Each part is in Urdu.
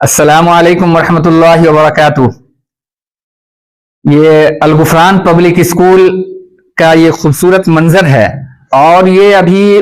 السلام علیکم ورحمۃ اللہ وبرکاتہ۔ یہ الغفران پبلک اسکول کا یہ خوبصورت منظر ہے، اور یہ ابھی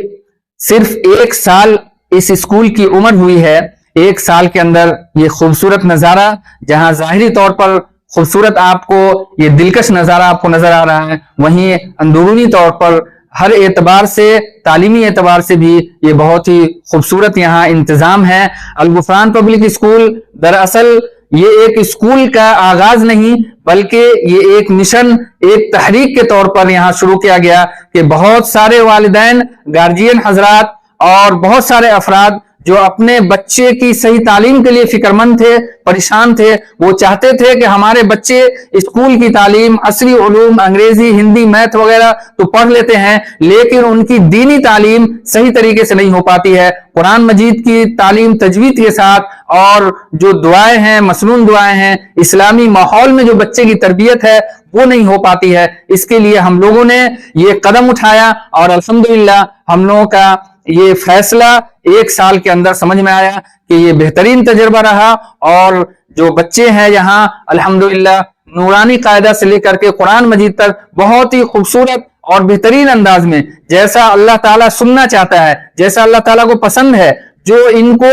صرف 1 سال اس اسکول کی عمر ہوئی ہے۔ 1 سال کے اندر یہ خوبصورت نظارہ، جہاں ظاہری طور پر خوبصورت آپ کو یہ دلکش نظارہ آپ کو نظر آ رہا ہے، وہیں اندرونی طور پر ہر اعتبار سے، تعلیمی اعتبار سے بھی یہ بہت ہی خوبصورت یہاں انتظام ہے۔ الغفران پبلک اسکول دراصل یہ ایک اسکول کا آغاز نہیں، بلکہ یہ ایک مشن، ایک تحریک کے طور پر یہاں شروع کیا گیا کہ بہت سارے والدین، گارجین حضرات اور بہت سارے افراد جو اپنے بچے کی صحیح تعلیم کے لیے فکر مند تھے، پریشان تھے، وہ چاہتے تھے کہ ہمارے بچے اسکول کی تعلیم، عصری علوم، انگریزی، ہندی، میتھ وغیرہ تو پڑھ لیتے ہیں، لیکن ان کی دینی تعلیم صحیح طریقے سے نہیں ہو پاتی ہے۔ قرآن مجید کی تعلیم تجوید کے ساتھ، اور جو دعائیں ہیں، مسنون دعائیں ہیں، اسلامی ماحول میں جو بچے کی تربیت ہے وہ نہیں ہو پاتی ہے۔ اس کے لیے ہم لوگوں نے یہ قدم اٹھایا، اور الحمدللہ ہم لوگوں کا یہ فیصلہ 1 سال کے اندر سمجھ میں آیا کہ یہ بہترین تجربہ رہا، اور جو بچے ہیں یہاں الحمدللہ نورانی قاعدہ سے لے کر کے قرآن مجید تک بہت ہی خوبصورت اور بہترین انداز میں، جیسا اللہ تعالیٰ سننا چاہتا ہے، جیسا اللہ تعالیٰ کو پسند ہے، جو ان کو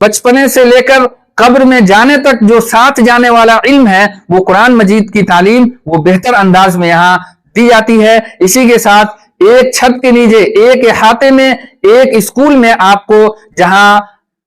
بچپنے سے لے کر قبر میں جانے تک جو ساتھ جانے والا علم ہے، وہ قرآن مجید کی تعلیم وہ بہتر انداز میں یہاں دی جاتی ہے۔ اسی کے ساتھ ایک چھت کے نیچے، ایک احاطے میں، ایک اسکول میں آپ کو جہاں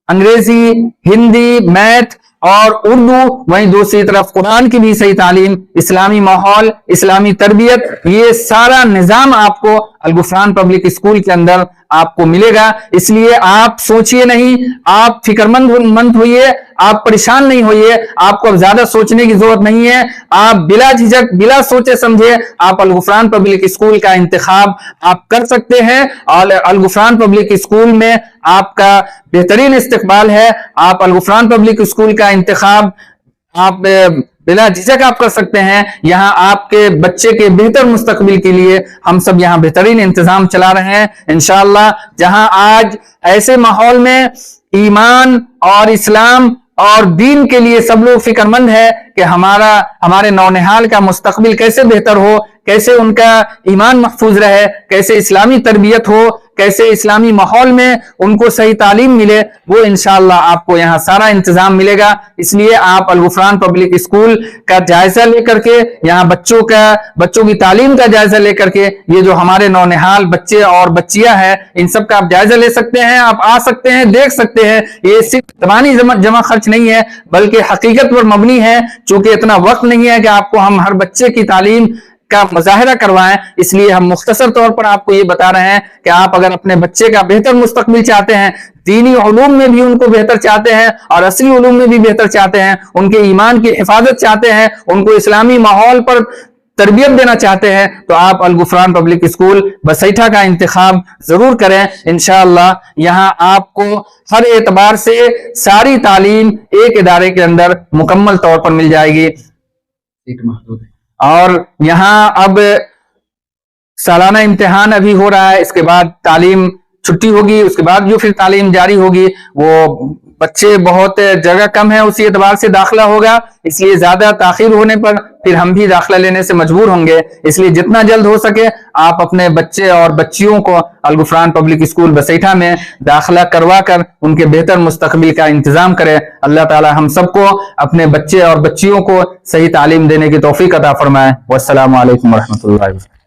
انگریزی، ہندی، میتھ اور اردو، وہیں دوسری طرف قرآن کی بھی صحیح تعلیم، اسلامی ماحول، اسلامی تربیت، یہ سارا نظام آپ کو الغفران پبلک اسکول کے اندر آپ کو ملے گا۔ اس لیے آپ سوچئے نہیں، آپ فکر مند ہوئیے، آپ پریشان نہیں ہوئیے، آپ کو اب زیادہ سوچنے کی ضرورت نہیں ہے۔ آپ بلا جھجک، بلا سوچے سمجھے آپ الغفران پبلک اسکول کا انتخاب آپ کر سکتے ہیں، اور الغفران پبلک اسکول میں آپ کا بہترین استقبال ہے۔ آپ الغفران پبلک اسکول کا انتخاب آپ بلا جھجک آپ کر سکتے ہیں۔ یہاں آپ کے بچے کے بہتر مستقبل کے لیے ہم سب یہاں بہترین انتظام چلا رہے ہیں انشاءاللہ۔ جہاں آج ایسے ماحول میں ایمان اور اسلام اور دین کے لیے سب لوگ فکر مند ہے کہ ہمارے نونہال کا مستقبل کیسے بہتر ہو، کیسے ان کا ایمان محفوظ رہے، کیسے اسلامی تربیت ہو، کیسے اسلامی ماحول میں ان کو صحیح تعلیم ملے، وہ انشاءاللہ آپ کو یہاں سارا انتظام ملے گا۔ اس لیے آپ الغفران پبلک اسکول کا جائزہ لے کر کے، یہاں بچوں کی تعلیم کا جائزہ لے کر کے، یہ جو ہمارے نونہال بچے اور بچیاں ہیں، ان سب کا آپ جائزہ لے سکتے ہیں، آپ آ سکتے ہیں، دیکھ سکتے ہیں۔ یہ صرف زبانی جمع خرچ نہیں ہے، بلکہ حقیقت پر مبنی ہے۔ چونکہ اتنا وقت نہیں ہے کہ آپ کو ہم ہر بچے کی تعلیم کا مظاہرہ کروائیں، اس لیے ہم مختصر طور پر آپ کو یہ بتا رہے ہیں کہ آپ اگر اپنے بچے کا بہتر مستقبل چاہتے ہیں، دینی علوم میں بھی ان کو بہتر چاہتے ہیں اور عصری علوم میں بھی بہتر چاہتے ہیں، ان کے ایمان کی حفاظت چاہتے ہیں، ان کو اسلامی ماحول پر تربیت دینا چاہتے ہیں، تو آپ الغفران پبلک اسکول بسیٹھا کا انتخاب ضرور کریں انشاءاللہ۔ یہاں آپ کو ہر اعتبار سے ساری تعلیم ایک ادارے کے اندر مکمل طور پر مل جائے گی، اور یہاں اب سالانہ امتحان ابھی ہو رہا ہے، اس کے بعد تعلیم چھٹی ہوگی، اس کے بعد جو پھر تعلیم جاری ہوگی، وہ بچے بہت جگہ کم ہے، اسی اعتبار سے داخلہ ہوگا، اس لیے زیادہ تاخیر ہونے پر پھر ہم بھی داخلہ لینے سے مجبور ہوں گے۔ اس لیے جتنا جلد ہو سکے آپ اپنے بچے اور بچیوں کو الغفران پبلک اسکول بسیٹھا میں داخلہ کروا کر ان کے بہتر مستقبل کا انتظام کرے۔ اللہ تعالی ہم سب کو اپنے بچے اور بچیوں کو صحیح تعلیم دینے کی توفیق عطا فرمائے۔ والسلام علیکم ورحمۃ اللہ وبرکاتہ۔